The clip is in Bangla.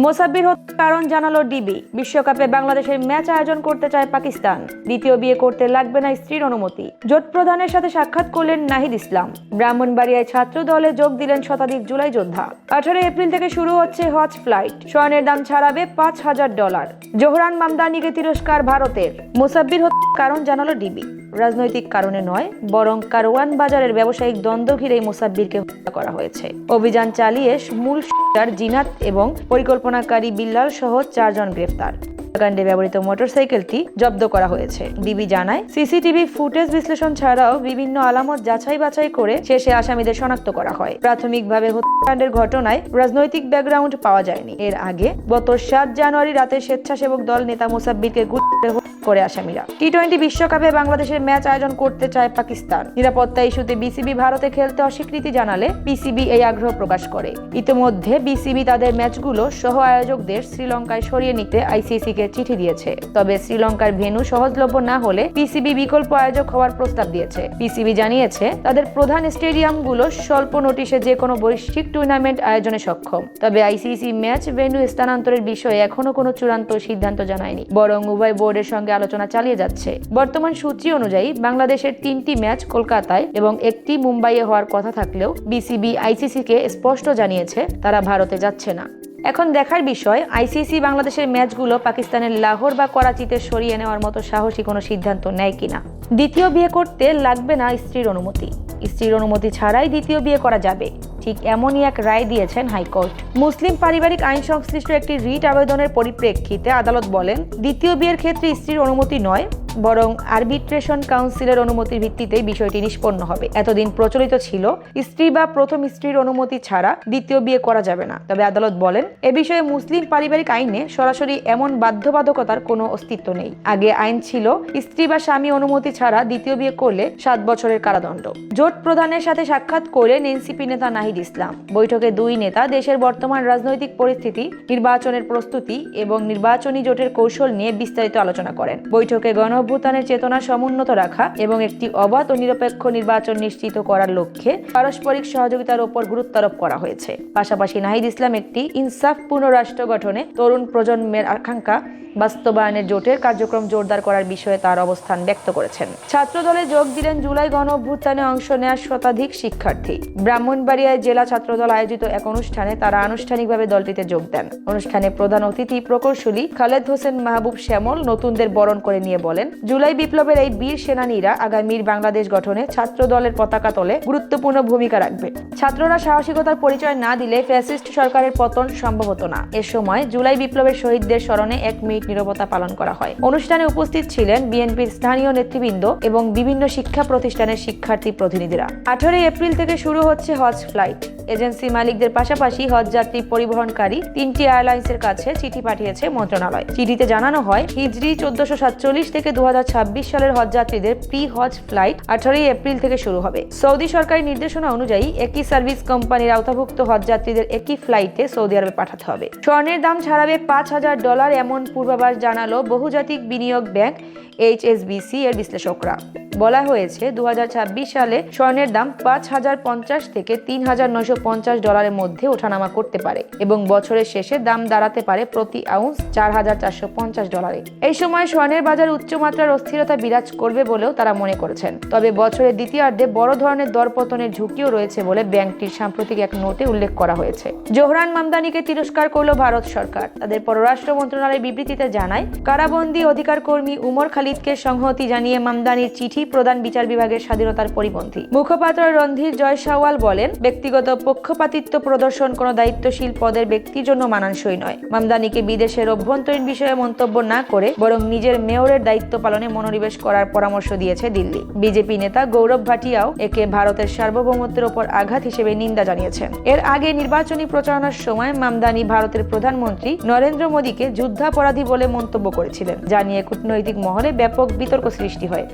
মোসাব্বির হত্যার কারণ জানালো ডিবি। বিশ্বকাপে বাংলাদেশের ম্যাচ আয়োজন করতে চায় পাকিস্তান। দ্বিতীয় বিয়ে করতে লাগবে না স্ত্রীর অনুমতি। জোট প্রধানের সাথে সাক্ষাৎ করলেন নাহিদ ইসলাম। ব্রাহ্মণবাড়িয়ায় ছাত্র দলে যোগ দিলেন শতাধিক জুলাই যোদ্ধা। 18 এপ্রিল থেকে শুরু হচ্ছে হজ ফ্লাইট। স্বর্ণের দাম ছাড়াবে $5,000। জোহরান মামদানিকে তিরস্কার ভারতের। মোসাব্বির হত্যার কারণ জানালো ডিবি। রাজনৈতিক কারণে নয়, বরং কারওয়ান বাজারের ব্যবসায়িক দ্বন্দ্ব ঘিরেই মোসাব্বিরকে হত্যা করা হয়েছে। অভিযান চালিয়ে মূল জিনাত এবং পরিকল্পনাকারী বিল্লাল সহ 4 জন গ্রেফতার। কাণ্ডে ব্যবহৃত মোটরসাইকেলটি জব্দ করা হয়েছে। ডিবি জানায়, সিসিটিভি ফুটেজ বিশ্লেষণ ছাড়াও বিভিন্ন আলামত যাচাই বাছাই করে শেষে আসামিদের শনাক্ত করা হয়। প্রাথমিকভাবে হত্যাকাণ্ডের ঘটনায় রাজনৈতিক ব্যাকগ্রাউন্ড পাওয়া যায়নি। এর আগে গত 7 জানুয়ারি রাতে স্বেচ্ছাসেবক দল নেতা মোসাব্বিরকে গুলি করে আসামিরা। টি-20 বিশ্বকাপে বাংলাদেশের ম্যাচ আয়োজন করতে চায় পাকিস্তান। নিরাপত্তা ইস্যুতে বিসিবি ভারতে খেলতে অস্বীকৃতি জানালে পিসিবি এই আগ্রহ প্রকাশ করে। ইতিমধ্যে বিসিবি তাদের ম্যাচগুলো সহ আয়োজকদের শ্রীলঙ্কায় সরিয়ে নিতে আইসিসিকে চিঠি দিয়েছে। তবে শ্রীলঙ্কার ভেন্যু সহজলভ্য না হলে পিসিবি বিকল্প আয়োজক হওয়ার প্রস্তাব দিয়েছে। পিসিবি জানিয়েছে, তাদের প্রধান স্টেডিয়ামগুলো স্বল্প নোটিশে যে কোনো বৈশ্বিক টুর্নামেন্ট আয়োজনে সক্ষম। তবে আইসিসি ম্যাচ ভেন্যু স্থানান্তরের বিষয়ে এখনো কোনো চূড়ান্ত সিদ্ধান্ত জানায়নি, বরং উভয় বোর্ডের সঙ্গে আলোচনা চালিয়ে যাচ্ছে। বর্তমান সূচি অনুযায়ী বাংলাদেশের 3টি ম্যাচ কলকাতায় এবং 1টি মুম্বাইয়ে হওয়ার কথা থাকলেও বিসিবি আইসিসিকে স্পষ্ট জানিয়েছে তারা ভারতে যাচ্ছে না। এখন দেখার বিষয়, আইসিসি বাংলাদেশের ম্যাচগুলো পাকিস্তানের লাহোর বা করাচিতে সরিয়ে নেওয়ার মতো সাহসী কোনো সিদ্ধান্ত নেয় কিনা। দ্বিতীয় বিয়ে করতে লাগবে না স্ত্রীর অনুমতি। স্ত্রীর অনুমতি ছাড়াই দ্বিতীয় বিয়ে করা যাবে, ঠিক এমনই এক রায় দিয়েছেন হাইকোর্ট। মুসলিম পারিবারিক আইন সংশ্লিষ্ট একটি রিট আবেদনের পরিপ্রেক্ষিতে আদালত বলেন, দ্বিতীয় বিয়ের ক্ষেত্রে স্ত্রীর অনুমতি নয়, বরং আরবিট্রেশন কাউন্সিলের অনুমতির ভিত্তিতেই বিষয়টি নিষ্পন্ন হবে। এতদিন প্রচলিত ছিল স্ত্রী বা প্রথম স্ত্রীর অনুমতি ছাড়া দ্বিতীয় বিয়ে করা যাবে না। তবে আদালত বলেন, এ বিষয়ে মুসলিম পারিবারিক আইনে সরাসরি এমন বাধ্যবাধকতার কোনো অস্তিত্ব নেই। আগে আইন ছিল স্ত্রী বা স্বামী অনুমতি ছাড়া দ্বিতীয় বিয়ে করলে 7 বছরের কারাদণ্ড। জোট প্রধানের সাথে সাক্ষাৎ করলেন এনসিপি নেতা নাহিদ ইসলাম। বৈঠকে দুই নেতা দেশের বর্তমান রাজনৈতিক পরিস্থিতি, নির্বাচনের প্রস্তুতি এবং নির্বাচনী জোটের কৌশল নিয়ে বিস্তারিত আলোচনা করেন। বৈঠকে গণঅভ্যুত্থানের চেতনা সমুন্নত রাখা এবং একটি অবাধ ও নিরপেক্ষ নির্বাচন নিশ্চিত করার লক্ষ্যে পারস্পরিক সহযোগিতার উপর গুরুত্ব আরোপ করা হয়েছে। পাশাপাশি নাহিদ ইসলাম একটি ইনসাফপূর্ণ রাষ্ট্র গঠনে তরুণ প্রজন্মের আকাঙ্ক্ষা বাস্তবায়নের জোটের কার্যক্রম জোরদার করার বিষয়ে তার অবস্থান ব্যক্ত করেছেন। ছাত্র দলে যোগ দিলেন জুলাই গণঅভ্যুত্থানে অংশ নেওয়া শতাধিক শিক্ষার্থী। ব্রাহ্মণবাড়িয়ায় জেলা ছাত্রদল আয়োজিত এক অনুষ্ঠানে তারা আনুষ্ঠানিকভাবে দলটিতে যোগ দেন। অনুষ্ঠানে প্রধান অতিথি প্রকৌশলী খালেদ হোসেন মাহবুব শ্যামল নতুনদের বরণ করে নিয়ে বলেন, জুলাই বিপ্লবের এই বীর সেনানীরা আগামীর বাংলাদেশ গঠনে ছাত্র দলের পতাকা তলে গুরুত্বপূর্ণ ভূমিকা রাখবে। ছাত্ররা সাহসিকতার পরিচয় না দিলে ফ্যাসিস্ট সরকারের পতন সম্ভব হতো না। এ সময় জুলাই বিপ্লবের শহীদদের স্মরণে 1 মিনিট নীরবতা পালন করা হয়। অনুষ্ঠানে উপস্থিত ছিলেন বিএনপির স্থানীয় নেতৃবৃন্দ এবং বিভিন্ন শিক্ষা প্রতিষ্ঠানের শিক্ষার্থী প্রতিনিধিরা। 18 এপ্রিল থেকে শুরু হচ্ছে হজ ফ্লাইট। এজেন্সি মালিকদের পাশাপাশি হজযাত্রী পরিবহনকারী 3টি এয়ারলাইন্সের কাছে চিঠি পাঠিয়েছে মন্ত্রণালয়। চিঠিতে জানানো হয়, হিজরি 1447 থেকে 2026 সালের হজযাত্রীদের প্রি হজ ফ্লাইট 18 এপ্রিল থেকে শুরু হবে। সৌদি সরকারি নির্দেশনা অনুযায়ী একই সার্ভিস কোম্পানির আওতাভুক্ত হজযাত্রীদের একই ফ্লাইটে সৌদি আরবে পাঠাতে হবে। স্বর্ণের দাম ছাড়াবে $5,000 এমন পূর্বাভাস জানালো বহুজাতিক বিনিয়োগ ব্যাংক HSBC এর বিশ্লেষকরা। বলা হয়েছে, 2026 সালে স্বর্ণের দাম $5,050 থেকে $3,950 মধ্যে ওঠানামা করতে পারে এবং বছরের শেষে দাম দাঁড়াতে পারে প্রতি আউন্স $4,450। এই সময় স্বর্ণের বাজারে উচ্চমাত্রার অস্থিরতা বিরাজ করবে বলেও তারা মনে করেছেন। তবে বছরের দ্বিতীয়ার্ধে বড় ধরনের দরপতনের ঝুঁকিও রয়েছে বলে ব্যাংকটির সাম্প্রতিক এক নোটে উল্লেখ করা হয়েছে। জোহরান মামদানিকে তিরস্কার করল ভারত সরকার। তাদের পররাষ্ট্র মন্ত্রণালয়ের বিবৃতিতে জানায়, কারাবন্দী অধিকার কর্মী উমর খালিদকে সংহতি জানিয়ে মামদানির চিঠি প্রধান বিচার বিভাগের স্বাধীনতার পরিপন্থী। মুখপাত্র রণধীর জয়সওয়াল বলেন, ব্যক্তিগত পক্ষপাতিত্ব প্রদর্শন কোনো দায়িত্বশীল পদের ব্যক্তির জন্য মানানসই নয়। মামদানিকে বিদেশের অভ্যন্তরীণ বিষয়ে মন্তব্য না করে বরং নিজের মেয়রের দায়িত্ব পালনে মনোনিবেশ করার পরামর্শ দিয়েছে দিল্লি। বিজেপি নেতা গৌরব ভাটিয়াও একে ভারতের সার্বভৌমত্বের ওপর আঘাত হিসেবে নিন্দা জানিয়েছেন। এর আগে নির্বাচনী প্রচারণার সময় মামদানি ভারতের প্রধানমন্ত্রী নরেন্দ্র মোদীকে যুদ্ধাপরাধী বলে মন্তব্য করেছিলেন, যা নিয়ে কূটনৈতিক মহলে ব্যাপক বিতর্ক সৃষ্টি হয়।